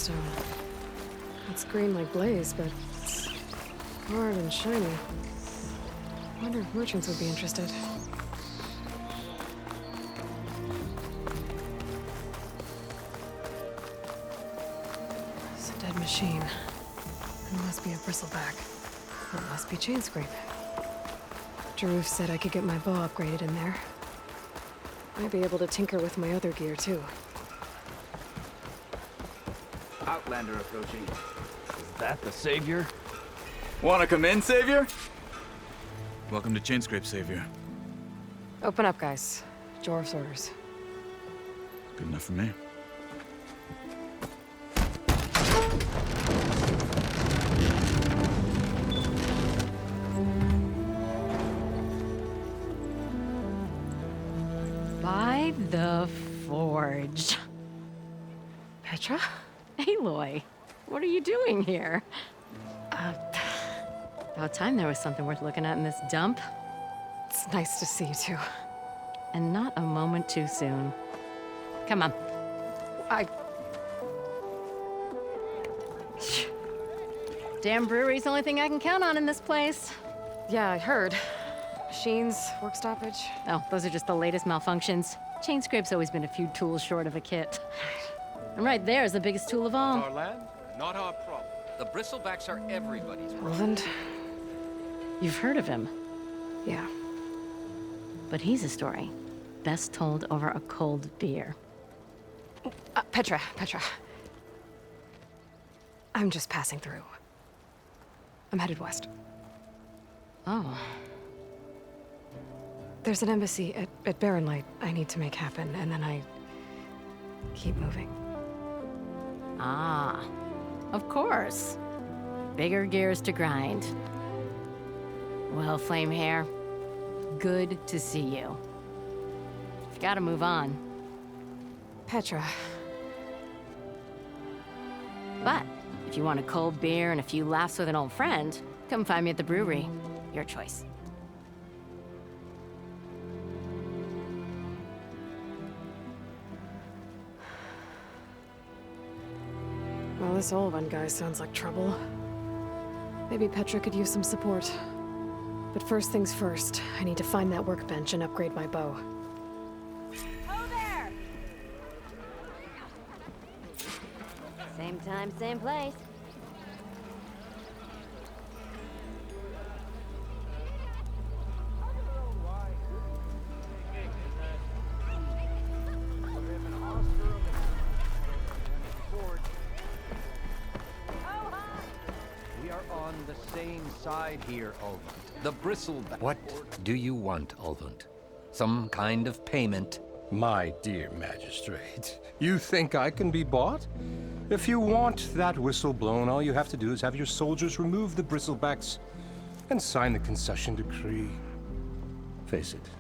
stone. It's green like blaze, but it's hard and shiny. I wonder if merchants would be interested. It's a dead machine. It must be a bristleback. It must be chain scrape. Jaruf said I could get my bow upgraded in there. Might be able to tinker with my other gear, too. Outlander approaching. Is that the Savior? Wanna come in, Savior? Welcome to Chainscrape, Savior. Open up, guys. Jorv's orders. Good enough for me. By the Forge. Petra? Aloy, what are you doing here? About time there was something worth looking at in this dump. It's nice to see you, too. And not a moment too soon. Come on. Damn brewery's the only thing I can count on in this place. Yeah, I heard. Machines, work stoppage. Oh, those are just the latest malfunctions. Chainscrape's always been a few tools short of a kit. And right there is the biggest tool of all. Our land, not our problem. The bristlebacks are everybody's problem. Roland? You've heard of him, Yeah. but he's a story best told over a cold beer. Petra. I'm just passing through. I'm headed west. Oh, There's an embassy at Barrenlight I need to make happen, and then I keep moving. ah, of course. Bigger gears to grind. Well, Flamehair, good to see you. You've got to move on. Petra. But if you want a cold beer and a few laughs with an old friend, come find me at the brewery. Your choice. Well, this Olvan guy sounds like trouble. Maybe Petra could use some support. But first things first, I need to find that workbench and upgrade my bow. Oh, there! Same time, same place. We are on the same side here, Ulvund. The bristleback. What do you want, Ulvund? Some kind of payment? My dear magistrate, you think I can be bought? If you want that whistle blown, all you have to do is have your soldiers remove the bristlebacks and sign the concession decree. Face it,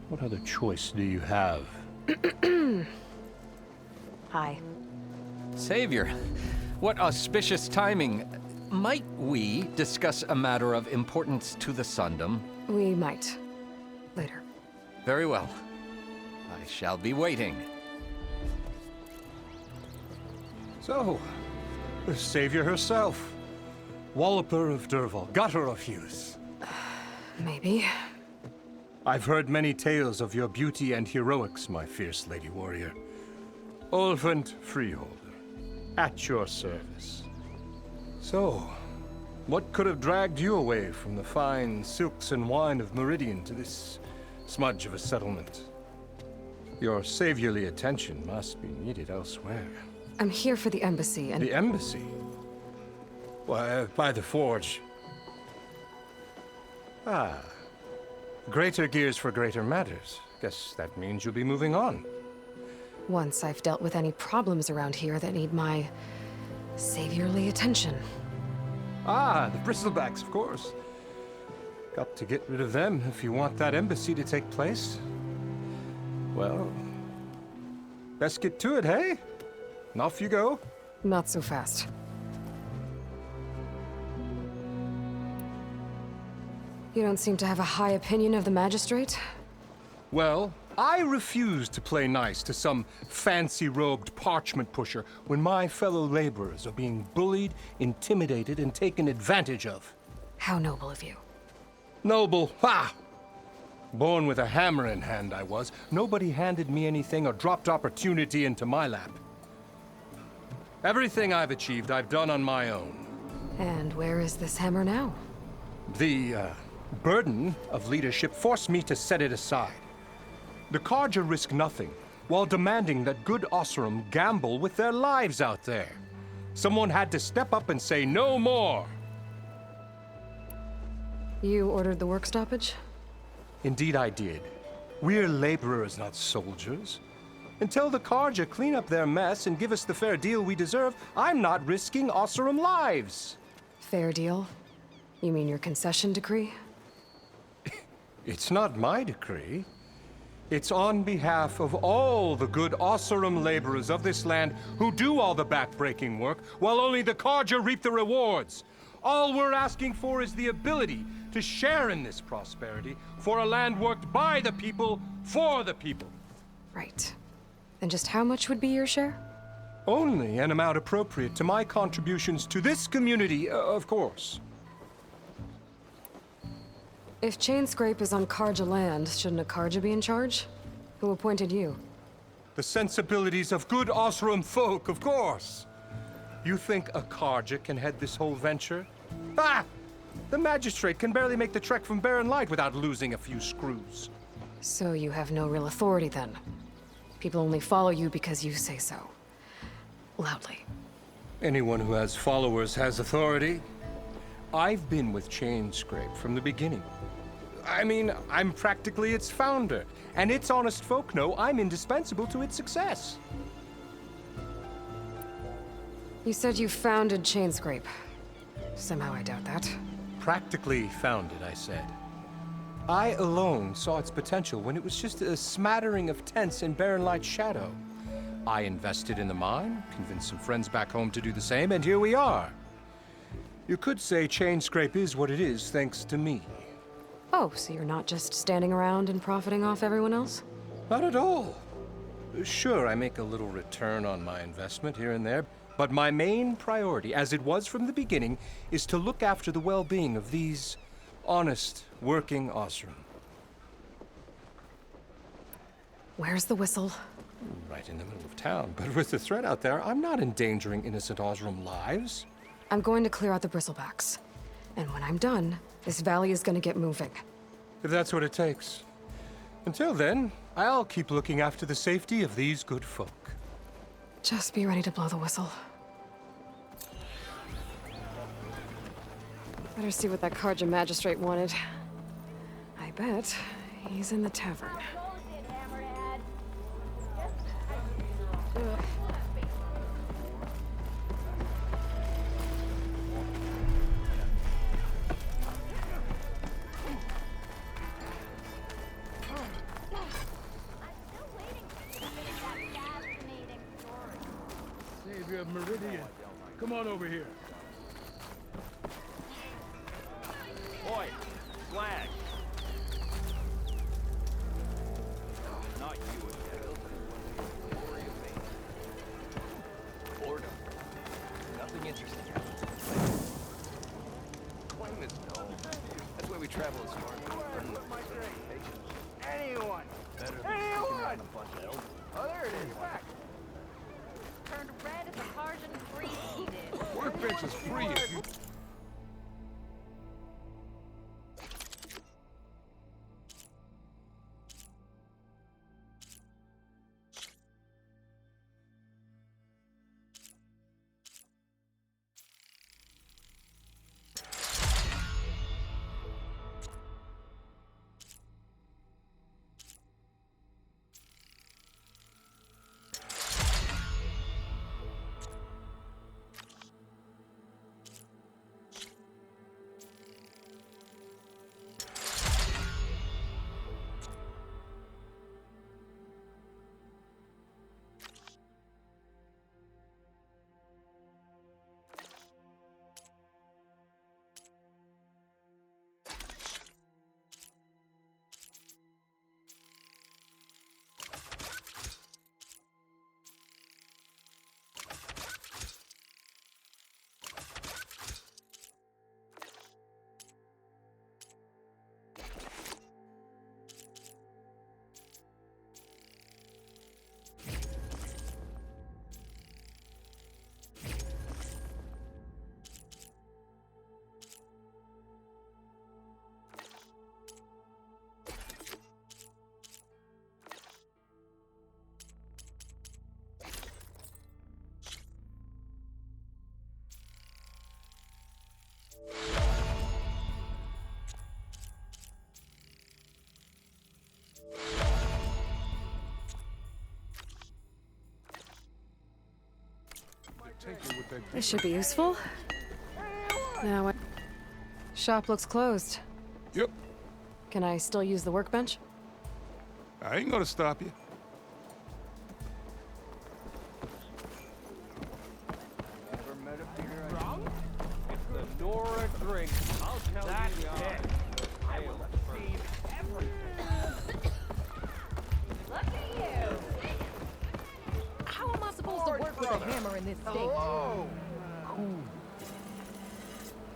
what other choice do you have? Hi. Savior, what auspicious timing. Might we discuss a matter of importance to the Sundom? We might. Later. Very well. I shall be waiting. So, the savior herself. Walloper of Derval, gutter of youth. Maybe. I've heard many tales of your beauty and heroics, my fierce lady warrior. Ulvund Freeholder, at your service. So, what could have dragged you away from the fine silks and wine of Meridian to this smudge of a settlement? Your saviorly attention must be needed elsewhere. I'm here for the embassy and... The embassy? Why, by the Forge. Ah. Greater gears for greater matters. Guess that means you'll be moving on. Once I've dealt with any problems around here that need my saviorly attention. Ah, the bristlebacks, of course. Got to get rid of them if you want that embassy to take place. Well, best get to it, hey? And off you go. Not so fast. You don't seem to have a high opinion of the magistrate? Well, I refuse to play nice to some fancy-robed parchment pusher when my fellow laborers are being bullied, intimidated, and taken advantage of. How noble of you. Noble, ha! Born with a hammer in hand, I was. Nobody handed me anything or dropped opportunity into my lap. Everything I've achieved, I've done on my own. And where is this hammer now? The burden of leadership forced me to set it aside. The Carja risk nothing, while demanding that good Oseram gamble with their lives out there. Someone had to step up and say no more. You ordered the work stoppage? Indeed I did. We're laborers, not soldiers. Until the Carja clean up their mess and give us the fair deal we deserve, I'm not risking Oseram lives. Fair deal? You mean your concession decree? It's not my decree. It's on behalf of all the good Oseram laborers of this land who do all the backbreaking work, while only the Carja reap the rewards. All we're asking for is the ability to share in this prosperity for a land worked by the people, for the people. Right. And just how much would be your share? Only an amount appropriate to my contributions to this community, of course. If Chainscrape is on Carja land, shouldn't a Carja be in charge? Who appointed you? The sensibilities of good Oseram folk, of course. You think a Carja can head this whole venture? Ah! The magistrate can barely make the trek from Barren Light without losing a few screws. So you have no real authority then? People only follow you because you say so. Loudly. Anyone who has followers has authority. I've been with Chainscrape from the beginning. I mean, I'm practically its founder, and its honest folk know I'm indispensable to its success. You said you founded Chainscrape. Somehow I doubt that. Practically founded, I said. I alone saw its potential when it was just a smattering of tents in Barren Light's shadow. I invested in the mine, convinced some friends back home to do the same, and here we are. You could say Chainscrape is what it is thanks to me. Oh, so you're not just standing around and profiting off everyone else? Not at all. Sure, I make a little return on my investment here and there, but my main priority, as it was from the beginning, is to look after the well-being of these honest, working Oseram. Where's the whistle? Right in the middle of town, but with the threat out there, I'm not endangering innocent Oseram lives. I'm going to clear out the bristlebacks. And when I'm done, this valley is gonna get moving. If that's what it takes. Until then, I'll keep looking after the safety of these good folk. Just be ready to blow the whistle. Better see what that Carja magistrate wanted. I bet he's in the tavern. Savior of Meridian, come on over here. Boy, flag. Not you again. Glory of me. Boredom. Nothing interesting happens. Claim is no. That's why we travel as far as anyone. Better than anyone. A bunch of elders. Oh, there it is. Back. Turned red as a Carjan free did. Workbench is free if you... This should be useful. Now, shop looks closed. Yep. Can I still use the workbench? I ain't gonna stop you. Never met a beer wrong? It's the Nora drink. I'll tell you the odds. I will save everything. Look at you! How am I supposed to work with a hammer in this thing? Cool.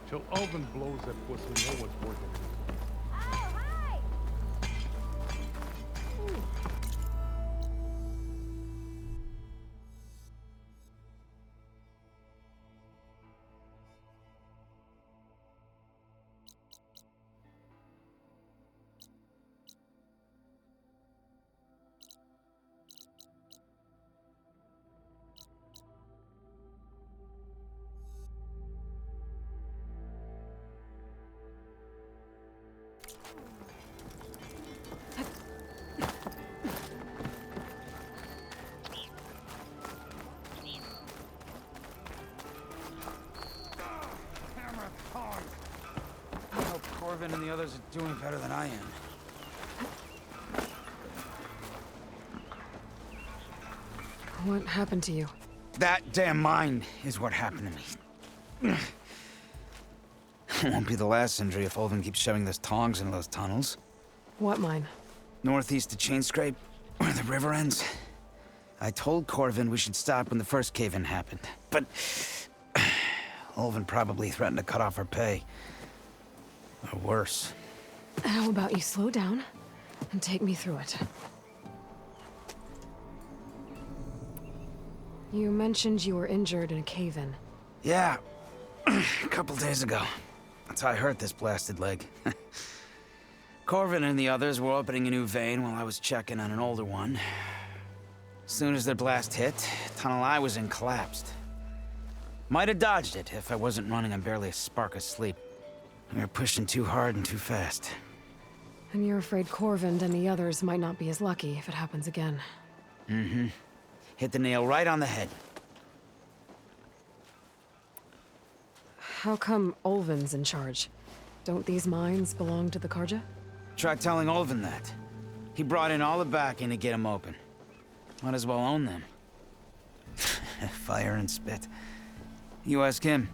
Till Alvin blows that pussy, no one's working. Oh, hi! I hope Corvin and the others are doing better than I am. What happened to you? That damn mine is what happened to me. It won't be the last injury if Olvin keeps shoving those tongs into those tunnels. What mine? Northeast of Chainscrape, where the river ends. I told Corvin we should stop when the first cave-in happened, but Olvin probably threatened to cut off our pay. Or worse. How about you slow down and take me through it? You mentioned you were injured in a cave-in. Yeah, a couple days ago. That's how I hurt this blasted leg. Corvin and the others were opening a new vein while I was checking on an older one. As soon as their blast hit, the tunnel I was in collapsed. Might have dodged it if I wasn't running on barely a spark of sleep. We were pushing too hard and too fast. And you're afraid Corvin and the others might not be as lucky if it happens again. Mm-hmm. Hit the nail right on the head. How come Olvin's in charge? Don't these mines belong to the Karja? Try telling Olvin that. He brought in all the backing to get them open. Might as well own them. Fire and spit. You ask him.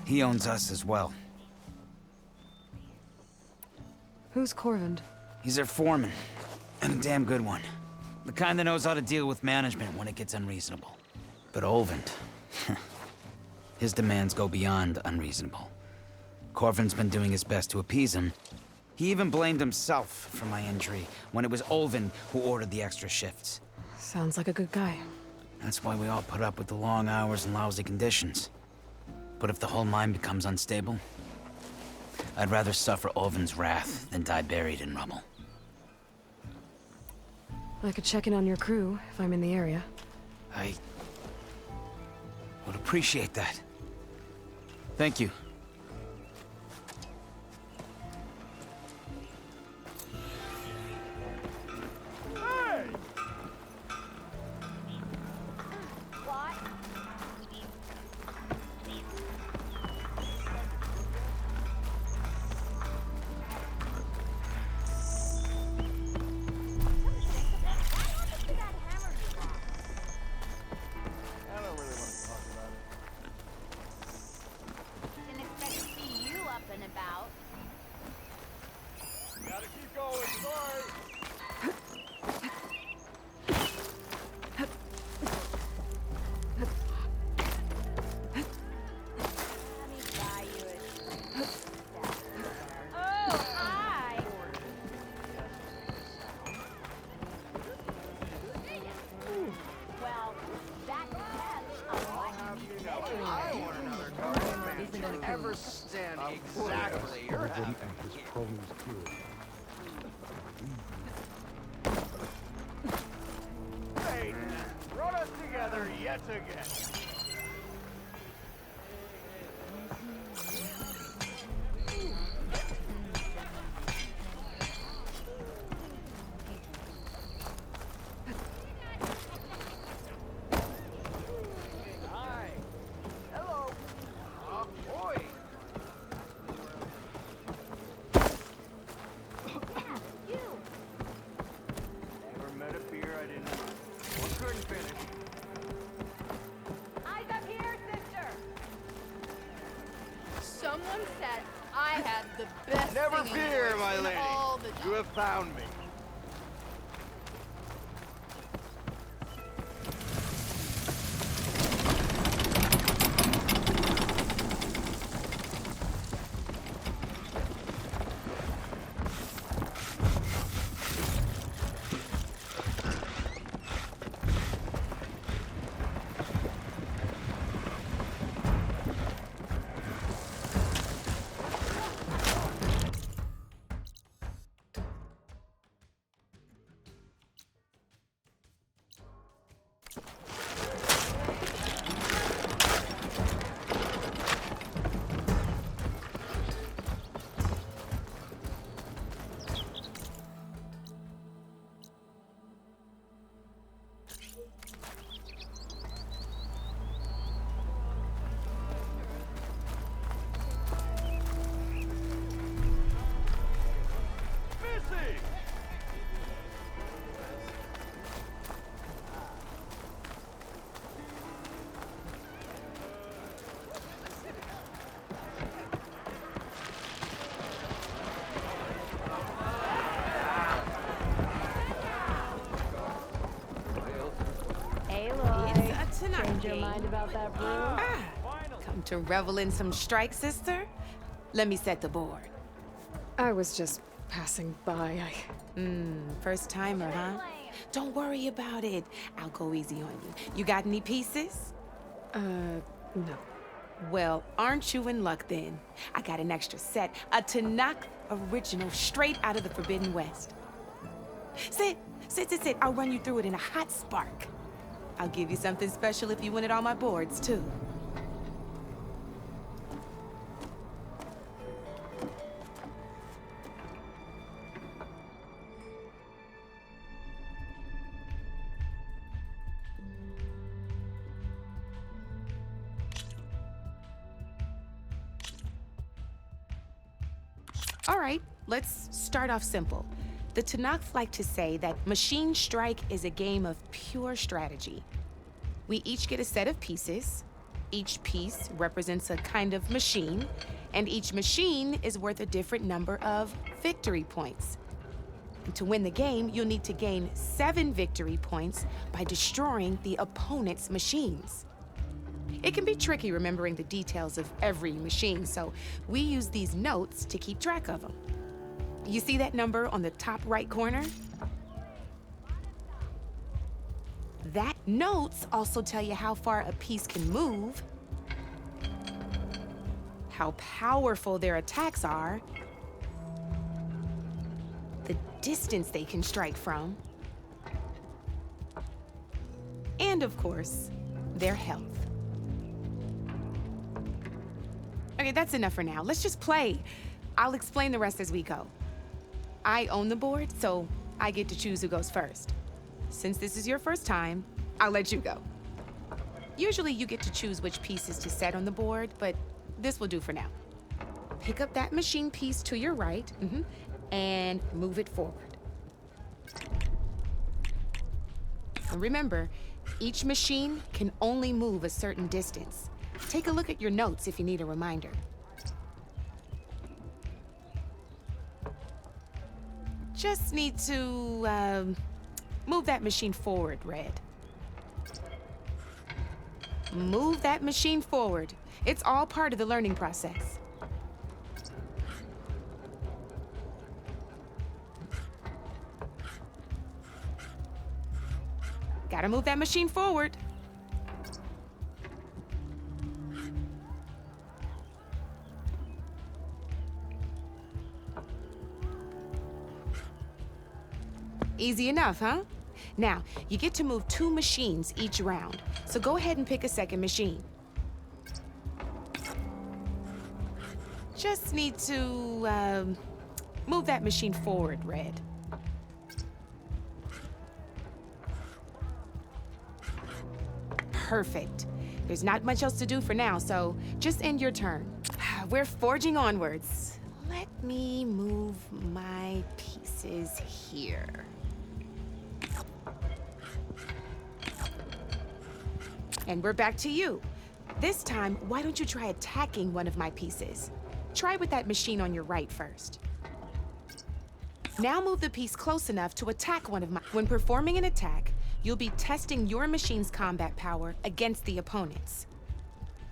He owns us as well. Who's Corvin? He's their foreman, and a damn good one. The kind that knows how to deal with management when it gets unreasonable. But Olvin, his demands go beyond unreasonable. Corvin's been doing his best to appease him. He even blamed himself for my injury when it was Olvin who ordered the extra shifts. Sounds like a good guy. That's why we all put up with the long hours and lousy conditions. But if the whole mine becomes unstable, I'd rather suffer Olvin's wrath than die buried in rubble. I could check in on your crew if I'm in the area. I would appreciate that. Thank you. Ever stand exactly your Corvin and his cronies good. Great! Brought us together yet again. Everyone said I had the best Never singing fear, voice my in lady. all the You have found me. Change your mind about that brew? Come to revel in some strike, sister? Let me set the board. I was just passing by. First timer, huh? Don't worry about it. I'll go easy on you. You got any pieces? No. Well, aren't you in luck then? I got an extra set, a Tanakh original straight out of the Forbidden West. Sit. I'll run you through it in a hot spark. I'll give you something special if you win it on my boards, too. All right, let's start off simple. The Tanakh like to say that Machine Strike is a game of pure strategy. We each get a set of pieces. Each piece represents a kind of machine, and each machine is worth a different number of victory points. And to win the game, you'll need to gain 7 victory points by destroying the opponent's machines. It can be tricky remembering the details of every machine, so we use these notes to keep track of them. You see that number on the top right corner? That notes also tell you how far a piece can move, how powerful their attacks are, the distance they can strike from, and of course, their health. Okay, that's enough for now. Let's just play. I'll explain the rest as we go. I own the board, so I get to choose who goes first. Since this is your first time, I'll let you go. Usually you get to choose which pieces to set on the board, but this will do for now. Pick up that machine piece to your right, and move it forward. And remember, each machine can only move a certain distance. Take a look at your notes if you need a reminder. Just need to, move that machine forward, Red. Move that machine forward. It's all part of the learning process. Gotta move that machine forward. Easy enough, huh? Now, you get to move 2 machines each round, so go ahead and pick a second machine. Just need to, move that machine forward, Red. Perfect. There's not much else to do for now, so just end your turn. We're forging onwards. Let me move my pieces here. And we're back to you. This time, why don't you try attacking one of my pieces? Try with that machine on your right first. Now move the piece close enough to attack one of my... When performing an attack, you'll be testing your machine's combat power against the opponent's.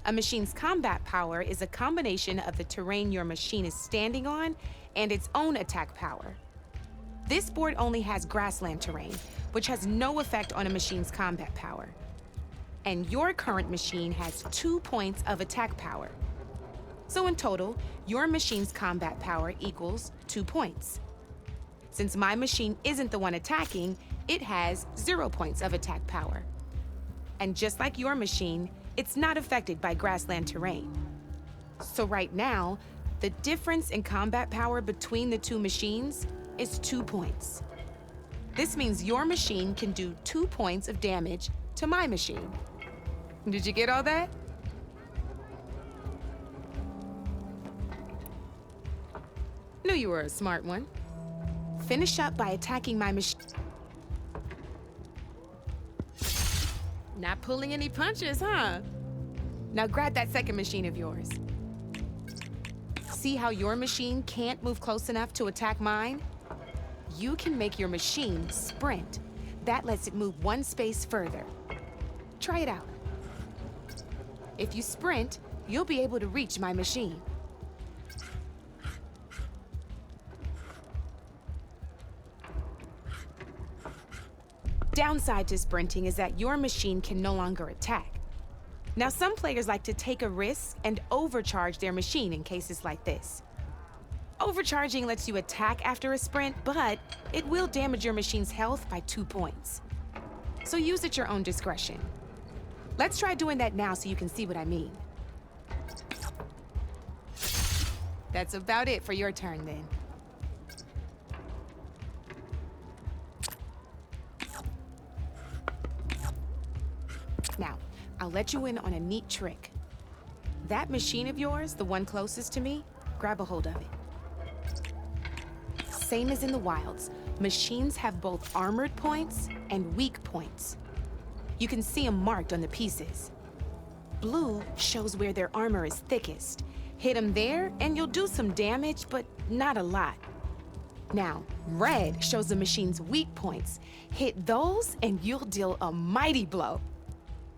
A machine's combat power is a combination of the terrain your machine is standing on and its own attack power. This board only has grassland terrain, which has no effect on a machine's combat power. And your current machine has 2 points of attack power. So in total, your machine's combat power equals 2 points. Since my machine isn't the one attacking, it has 0 points of attack power. And just like your machine, it's not affected by grassland terrain. So right now, the difference in combat power between the two machines is 2 points. This means your machine can do 2 points of damage to my machine. Did you get all that? Knew you were a smart one. Finish up by attacking my machine. Not pulling any punches, huh? Now grab that second machine of yours. See how your machine can't move close enough to attack mine? You can make your machine sprint. That lets it move 1 space further. Try it out. If you sprint, you'll be able to reach my machine. Downside to sprinting is that your machine can no longer attack. Now, some players like to take a risk and overcharge their machine in cases like this. Overcharging lets you attack after a sprint, but it will damage your machine's health by 2 points. So use at your own discretion. Let's try doing that now so you can see what I mean. That's about it for your turn then. Now, I'll let you in on a neat trick. That machine of yours, the one closest to me, grab a hold of it. Same as in the wilds, machines have both armored points and weak points. You can see them marked on the pieces. Blue shows where their armor is thickest. Hit them there and you'll do some damage, but not a lot. Now, red shows the machine's weak points. Hit those and you'll deal a mighty blow.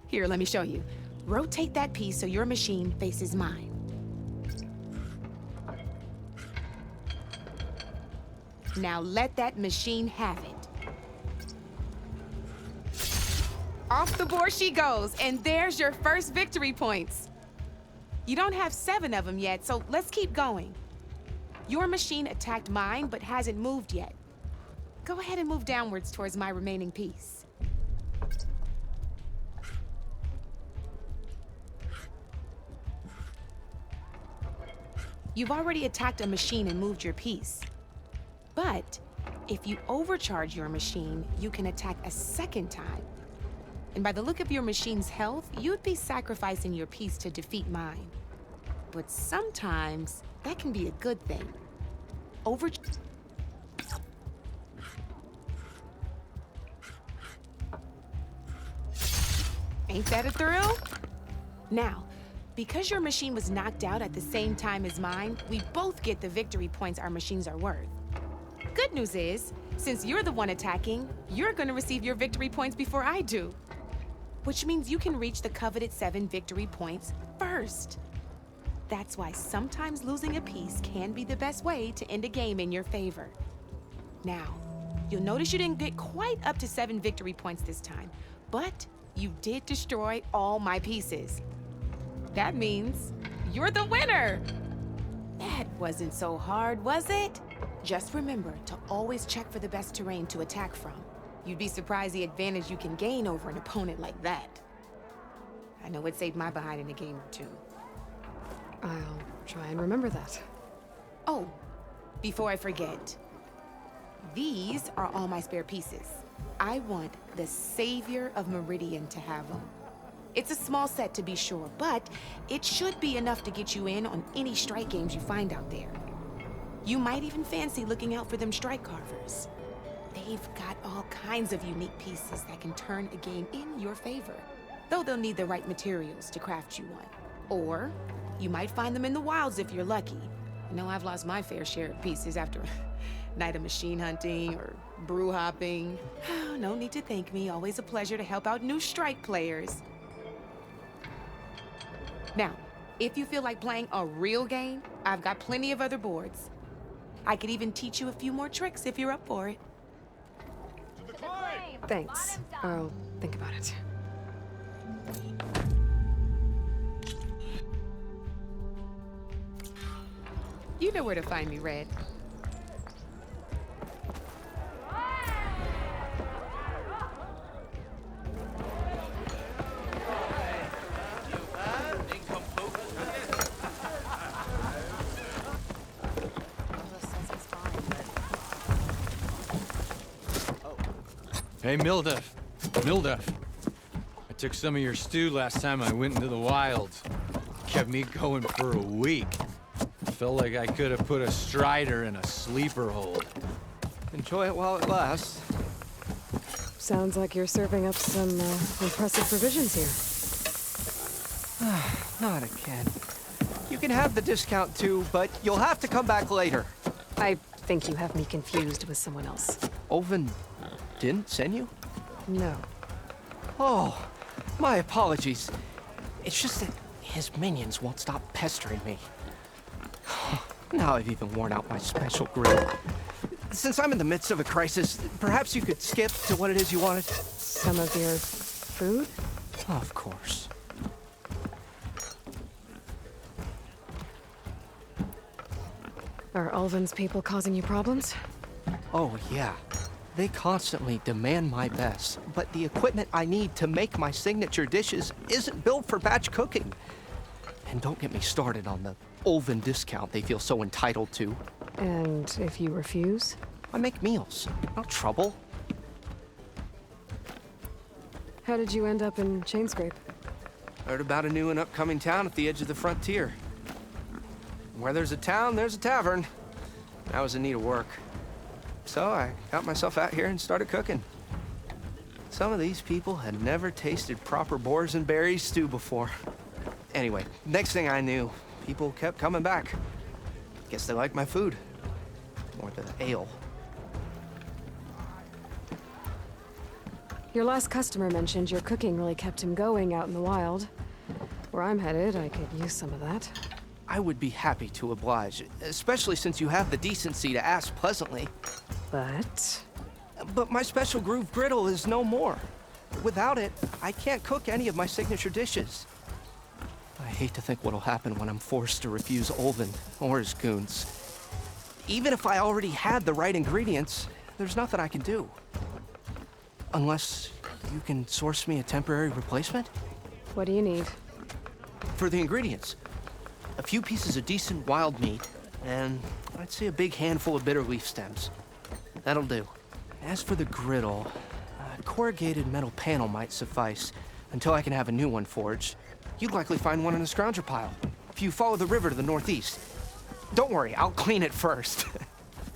Here, let me show you. Rotate that piece so your machine faces mine. Now let that machine have it. Off the board she goes, and there's your first victory points. You don't have 7 of them yet, so let's keep going. Your machine attacked mine, but hasn't moved yet. Go ahead and move downwards towards my remaining piece. You've already attacked a machine and moved your piece. But if you overcharge your machine, you can attack a second time. And by the look of your machine's health, you'd be sacrificing your piece to defeat mine. But sometimes, that can be a good thing. Ain't that a thrill? Now, because your machine was knocked out at the same time as mine, we both get the victory points our machines are worth. Good news is, since you're the one attacking, you're gonna receive your victory points before I do. Which means you can reach the coveted 7 victory points first. That's why sometimes losing a piece can be the best way to end a game in your favor. Now, you'll notice you didn't get quite up to 7 victory points this time, but you did destroy all my pieces. That means you're the winner! That wasn't so hard, was it? Just remember to always check for the best terrain to attack from. You'd be surprised the advantage you can gain over an opponent like that. I know it saved my behind in a game or two. I'll try and remember that. Oh, before I forget, these are all my spare pieces. I want the Savior of Meridian to have them. It's a small set to be sure, but it should be enough to get you in on any strike games you find out there. You might even fancy looking out for them strike carvers. They've got all kinds of unique pieces that can turn a game in your favor, though they'll need the right materials to craft you one. Or you might find them in the wilds if you're lucky. You know, I've lost my fair share of pieces after a night of machine hunting or brew hopping. No need to thank me. Always a pleasure to help out new strike players. Now, if you feel like playing a real game, I've got plenty of other boards. I could even teach you a few more tricks if you're up for it. Thanks. I'll think about it. You know where to find me, Red. Hey, Mildef. Mildef. I took some of your stew last time I went into the wilds. Kept me going for a week. Felt like I could have put a strider in a sleeper hold. Enjoy it while it lasts. Sounds like you're serving up some impressive provisions here. Not again. You can have the discount too, but you'll have to come back later. I think you have me confused with someone else. Olvin didn't send you? No. Oh, my apologies. It's just that his minions won't stop pestering me. Now I've even worn out my special grill. Since I'm in the midst of a crisis, perhaps you could skip to what it is you wanted? Some of your food? Of course. Are Ulvin's people causing you problems? Oh, yeah. They constantly demand my best, but the equipment I need to make my signature dishes isn't built for batch cooking. And don't get me started on the Ulvin discount they feel so entitled to. And if you refuse? I make meals, no trouble. How did you end up in Chainscrape? Heard about a new and upcoming town at the edge of the frontier. Where there's a town, there's a tavern. I was in need of work. So I got myself out here and started cooking. Some of these people had never tasted proper boars and berries stew before. Anyway, next thing I knew, people kept coming back. Guess they liked my food. Or the ale. Your last customer mentioned your cooking really kept him going out in the wild. Where I'm headed, I could use some of that. I would be happy to oblige, especially since you have the decency to ask pleasantly. But my special groove griddle is no more. Without it, I can't cook any of my signature dishes. I hate to think what'll happen when I'm forced to refuse Olvin or his goons. Even if I already had the right ingredients, there's nothing I can do. Unless you can source me a temporary replacement? What do you need? For the ingredients, a few pieces of decent wild meat, and I'd say a big handful of bitter leaf stems. That'll do. As for the griddle, a corrugated metal panel might suffice until I can have a new one forged. You'd likely find one in a scrounger pile if you follow the river to the northeast. Don't worry, I'll clean it first.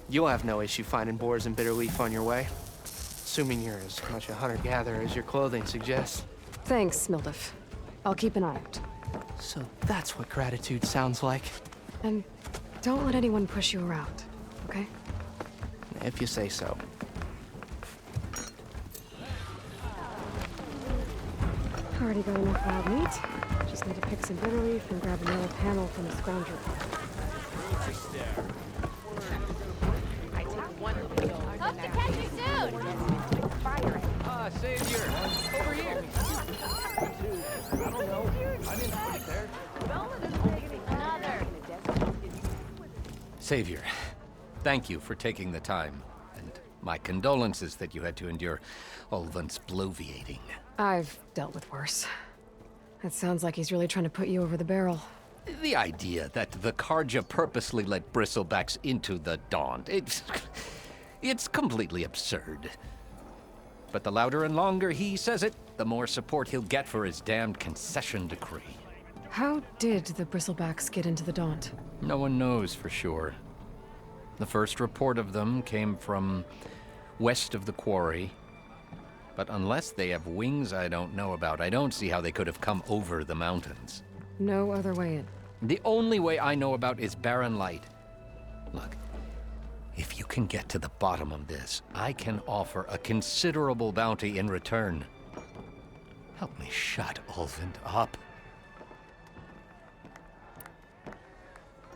You'll have no issue finding boars and bitter leaf on your way. Assuming you're as much a hunter-gatherer as your clothing suggests. Thanks, Mildef. I'll keep an eye out. So that's what gratitude sounds like. And don't let anyone push you around, okay? If you say so. Already got enough wild meat. Just need to pick some bitter leaf and grab another panel from the scrounger pile. Hope to catch you soon! Savior! Over here! I don't know. I didn't put it there. Another! Savior, thank you for taking the time, and my condolences that you had to endure Ulvin's bloviating. I've dealt with worse. It sounds like he's really trying to put you over the barrel. The idea that the Carja purposely let bristlebacks into the Daunt, it's completely absurd. But the louder and longer he says it, the more support he'll get for his damned concession decree. How did the Bristlebacks get into the Daunt? No one knows for sure. The first report of them came from west of the quarry. But unless they have wings I don't know about, I don't see how they could have come over the mountains. No other way in. The only way I know about is Barren Light. Look, if you can get to the bottom of this, I can offer a considerable bounty in return. Help me shut Ulvund up.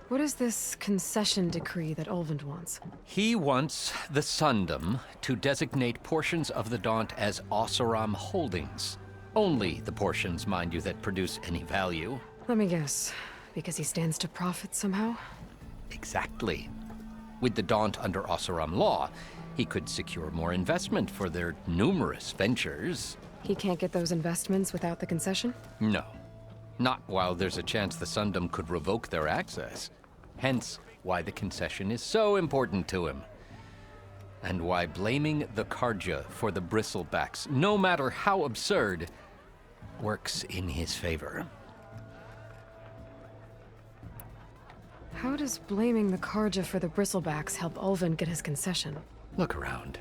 What is this concession decree that Ulvund wants? He wants the Sundom to designate portions of the Daunt as Oseram holdings. Only the portions, mind you, that produce any value. Let me guess. Because he stands to profit somehow? Exactly. With the Daunt under Oseram law, he could secure more investment for their numerous ventures. He can't get those investments without the concession? No. Not while there's a chance the Sundom could revoke their access. Hence, why the concession is so important to him. And why blaming the Karja for the Bristlebacks, no matter how absurd, works in his favor. How does blaming the Karja for the Bristlebacks help Ulvund get his concession? Look around.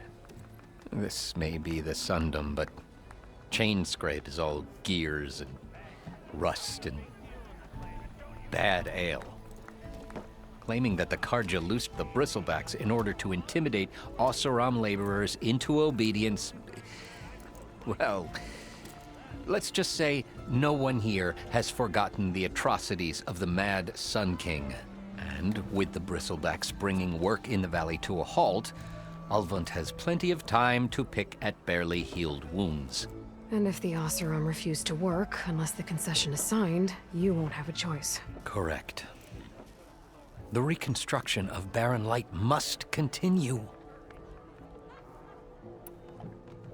This may be the Sundom, but Chainscrape is all gears and rust and bad ale. Claiming that the Karja loosed the Bristlebacks in order to intimidate Oseram laborers into obedience. Well, let's just say no one here has forgotten the atrocities of the Mad Sun King. And with the Bristlebacks bringing work in the valley to a halt, Ulvund has plenty of time to pick at barely healed wounds. And if the Oseram refuse to work, unless the concession is signed, you won't have a choice. Correct. The reconstruction of Barren Light must continue.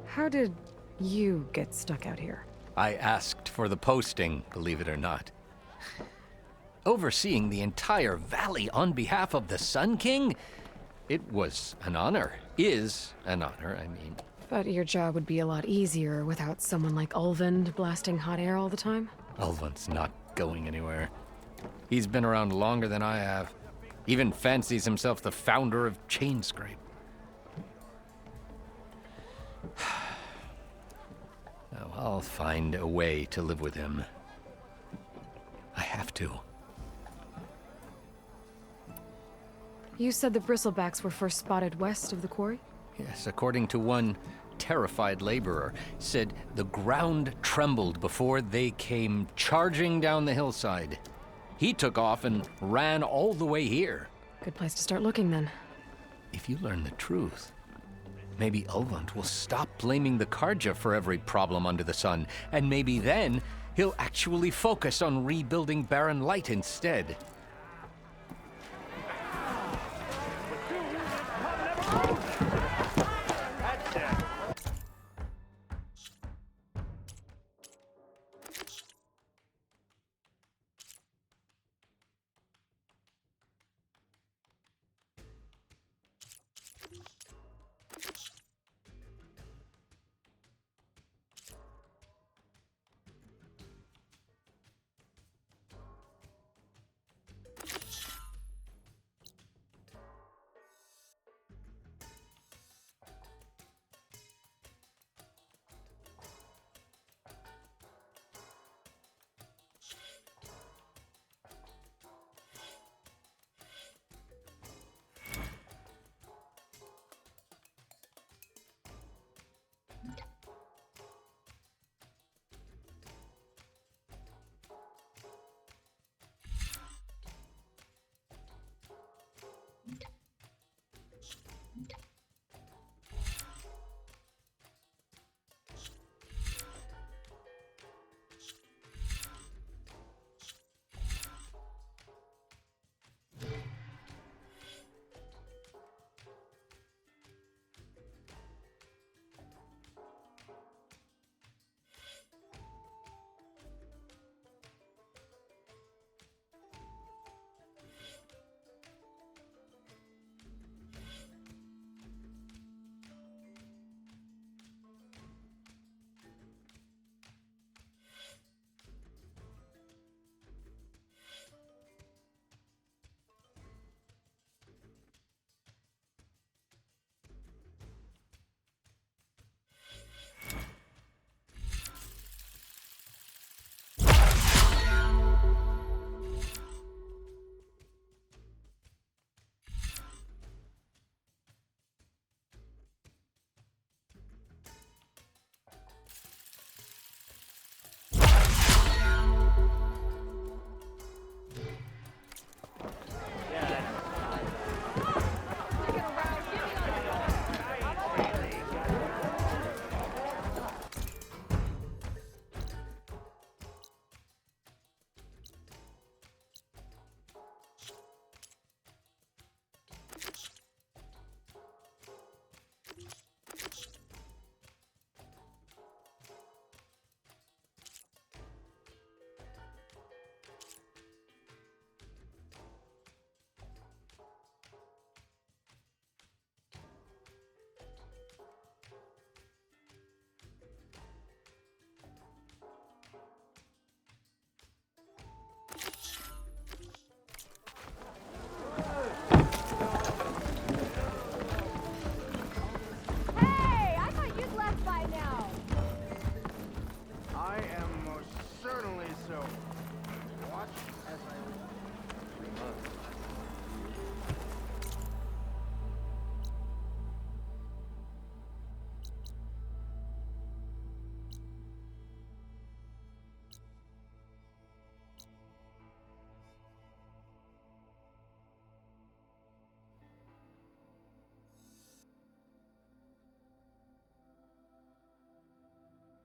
How did you get stuck out here? I asked for the posting, believe it or not. Overseeing the entire valley on behalf of the Sun King? It was an honor. Is an honor, I mean. But your job would be a lot easier without someone like Ulvund blasting hot air all the time? Ulvund's not going anywhere. He's been around longer than I have. Even fancies himself the founder of Chainscrape. Now, I'll find a way to live with him. I have to. You said the Bristlebacks were first spotted west of the quarry? Yes, according to one terrified laborer, said the ground trembled before they came charging down the hillside. He took off and ran all the way here. Good place to start looking, then. If you learn the truth, maybe Ulvund will stop blaming the Karja for every problem under the sun, and maybe then he'll actually focus on rebuilding Barren Light instead.